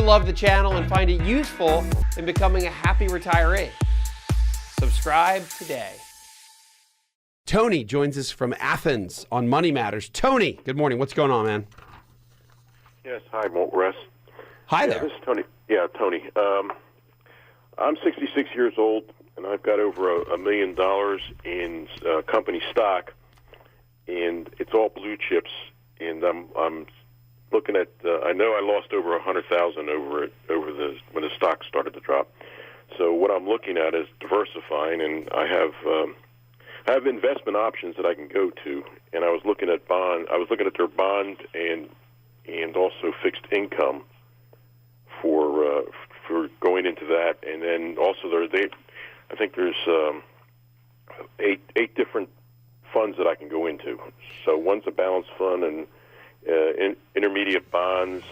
love the channel and find it useful in becoming a happy retiree. Subscribe today. Tony joins us from Athens on Money Matters. Tony, good morning. What's going on, man? Yes, hi, Wes. Hi there. This is Tony. Yeah, Tony. I'm 66 years old, and I've got over $1 million in company stock, and it's all blue chips. And I'm looking at. I know I lost over 100,000 when the stock started to drop. So what I'm looking at is diversifying, and I have investment options that I can go to. And I was looking at their bond and also fixed income for going into that. And then also I think there's eight different funds that I can go into. So one's a balanced fund and intermediate bonds.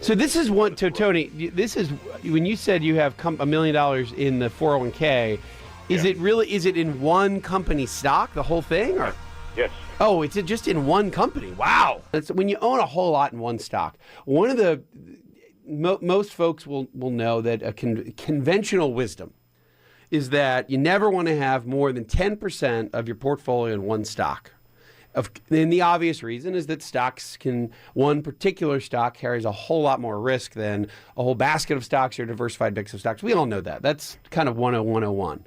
So this is one. So Tony, this is when you said you have $1 million in the 401k. Is it in one company stock, the whole thing, or? Yes. Oh, it's just in one company. Wow. That's, when you own a whole lot in one stock, one of the most folks will know that a conventional wisdom is that you never want to have more than 10% of your portfolio in one stock. And the obvious reason is that one particular stock carries a whole lot more risk than a whole basket of stocks or a diversified mix of stocks. We all know that. That's kind of 101.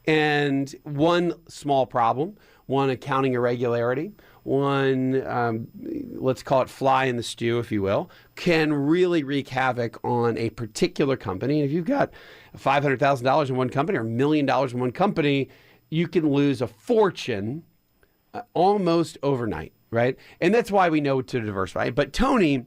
And one small problem, one accounting irregularity, one, let's call it fly in the stew, if you will, can really wreak havoc on a particular company. And if you've got $500,000 in one company or $1 million in one company, you can lose a fortune almost overnight, right? And that's why we know to diversify. But Tony,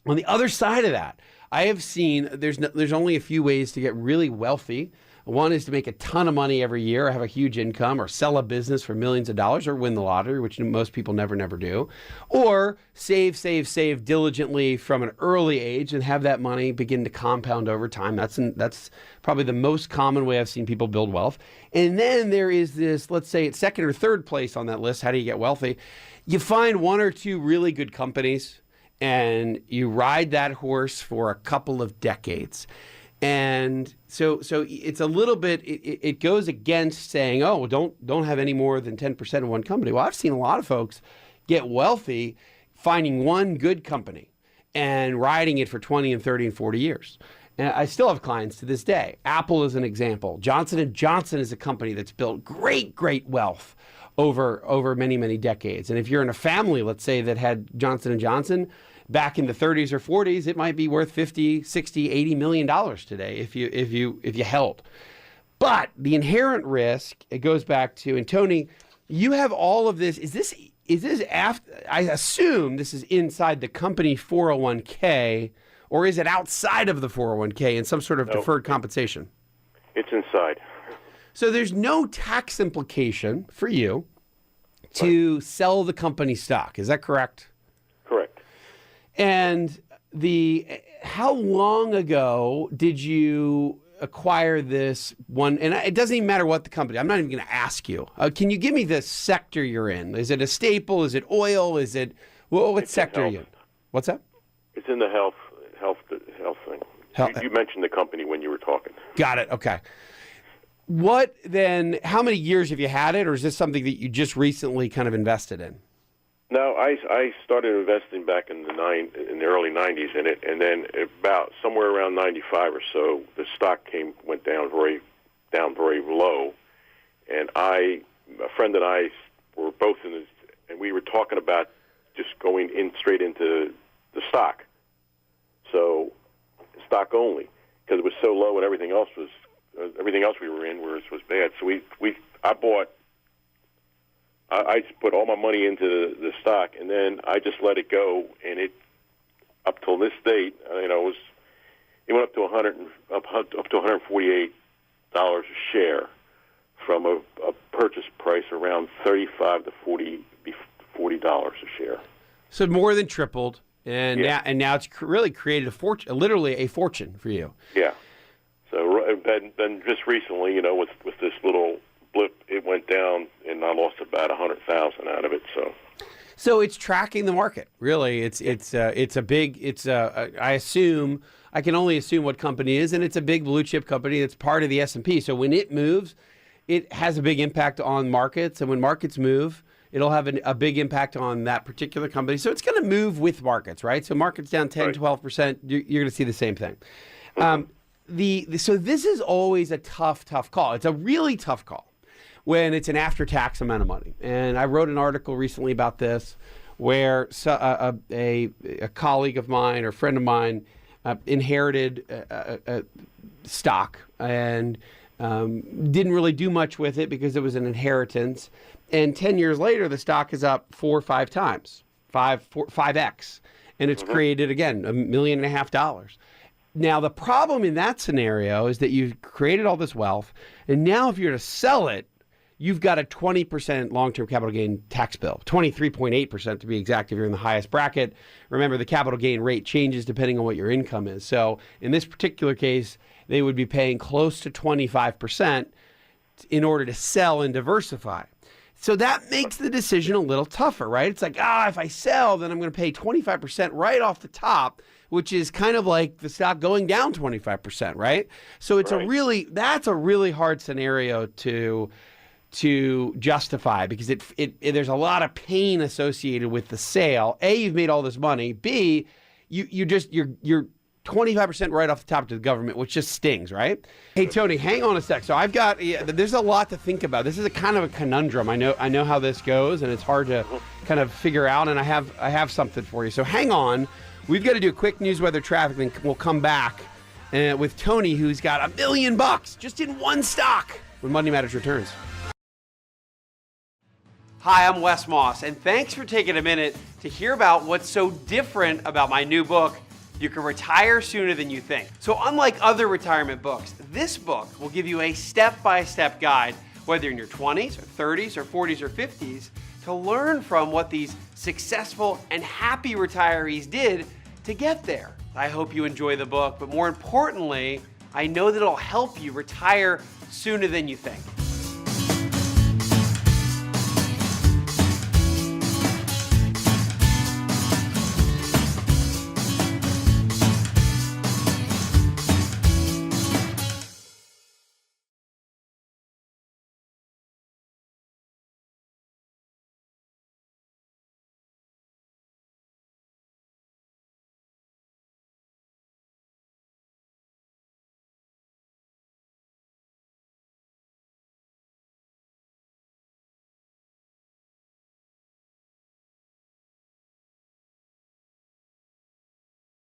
on the other side of that, I have seen there's only a few ways to get really wealthy. One is to make a ton of money every year, or have a huge income, or sell a business for millions of dollars, or win the lottery, which most people never do. Or save diligently from an early age and have that money begin to compound over time. That's probably the most common way I've seen people build wealth. And then there is this, let's say it's second or third place on that list. How do you get wealthy? You find one or two really good companies and you ride that horse for a couple of decades. And so it's a little bit, it goes against saying, oh, don't have any more than 10% in one company. Well, I've seen a lot of folks get wealthy finding one good company and riding it for 20 and 30 and 40 years. And I still have clients to this day. Apple is an example. Johnson & Johnson is a company that's built great wealth over many decades. And if you're in a family, let's say, that had Johnson & Johnson, back in the 30s or 40s, it might be worth $50, $60, $80 million today if you held. But the inherent risk, it goes back to, and Tony, you have all of this. Is this after? I assume this is inside the company 401k, or is it outside of the 401k in some sort of deferred compensation? It's inside. So there's no tax implication for you to sell the company stock. Is that correct? Correct. And how long ago did you acquire this one? And it doesn't even matter what the company. I'm not even going to ask you. Can you give me the sector you're in? Is it a staple? Is it oil? Is it what sector are you in? What's that? It's in the health thing. You mentioned the company when you were talking. Got it. Okay. What then? How many years have you had it, or is this something that you just recently kind of invested in? No, I started investing back in the early 90s in it, and then about somewhere around 95 or so, the stock went down very low, and a friend and I were both in this, and we were talking about just going straight into the stock, so stock only, because it was so low and everything else we were in was bad. So I put all my money into the stock, and then I just let it go. And it, up till this date, it went up to $148 a share from a purchase price around $35 to $40 a share. So more than tripled, and now it's really created literally a fortune for you. Yeah. So then just recently, with this little blip, it went down, and I lost about $100,000 out of it. So it's tracking the market. Really, it's a big. I can only assume what company it is, and it's a big blue chip company that's part of the S&P. So when it moves, it has a big impact on markets, and when markets move, it'll have a big impact on that particular company. So it's going to move with markets, right? So markets down 10, 12%, you're going to see the same thing. So this is always a tough call. It's a really tough call when it's an after-tax amount of money. And I wrote an article recently about this where a colleague of mine or friend of mine inherited a stock and didn't really do much with it because it was an inheritance. And 10 years later, the stock is up 4 or 5 times, 5x. And it's created, again, $1.5 million. Now, the problem in that scenario is that you've created all this wealth. And now if you're to sell it, you've got a 20% long-term capital gain tax bill, 23.8% to be exact if you're in the highest bracket. Remember, the capital gain rate changes depending on what your income is. So in this particular case, they would be paying close to 25% in order to sell and diversify. So that makes the decision a little tougher, right? It's like, if I sell, then I'm going to pay 25% right off the top, which is kind of like the stock going down 25%, right? So it's that's a really hard scenario to justify because there's a lot of pain associated with the sale. A, you've made all this money. B, you're 25% right off the top to the government, which just stings, right? Hey, Tony, hang on a sec. So there's a lot to think about. This is a kind of a conundrum. I know how this goes, and it's hard to kind of figure out, and I have something for you. So hang on. We've got to do a quick news, weather, traffic, then we'll come back with Tony, who's got $1 million just in one stock when Money Matters returns. Hi, I'm Wes Moss, and thanks for taking a minute to hear about what's so different about my new book, You Can Retire Sooner Than You Think. So unlike other retirement books, this book will give you a step-by-step guide, whether you're in your 20s or 30s or 40s or 50s, to learn from what these successful and happy retirees did to get there. I hope you enjoy the book, but more importantly, I know that it'll help you retire sooner than you think.